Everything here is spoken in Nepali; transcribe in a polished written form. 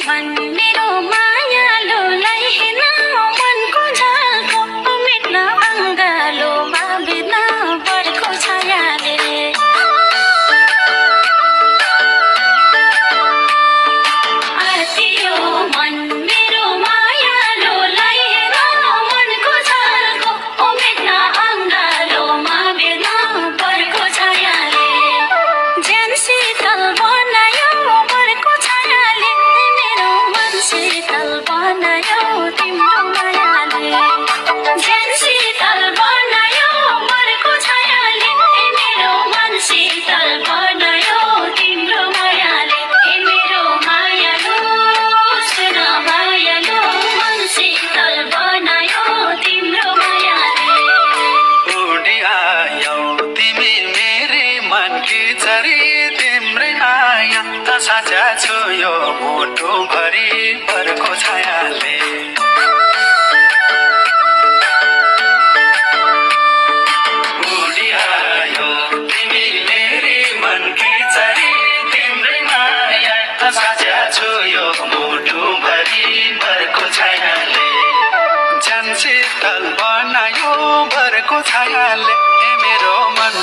मन मेरो मायालुलाई हेर्न मनको झल्को मेट्न अङ्गालोमा बित्न बर्को छायाले आर्तियो मन मेरो मायालुलाई हेर्न मनको झल्को मेट्न अङ्गालोमा बित्न बर्को छायाले ज्यान शीतल बनायो बर्को छायाले मेरो मन शीतल बनायो तिम्रो मायाले ज्यान शीतल बनायो बर्को छायाले मेरो मन शीतल बनायो तिम्रो मायाले मेरो मायालु सुन मायालु मन शीतल बनायो तिम्रो मायाले उडी आयौ तिमी मेरी मनकी चरी तिम्रै माया त साझा छु यो मुटु भरि बर्को छायाले उडी आयौ तिमी मेरी मनकी चरी तिम्रै माया त साझा छु यो मुटु भरि बर्को छायाले ज्यान शीतल बनायो बर्को छायाले मेरो मन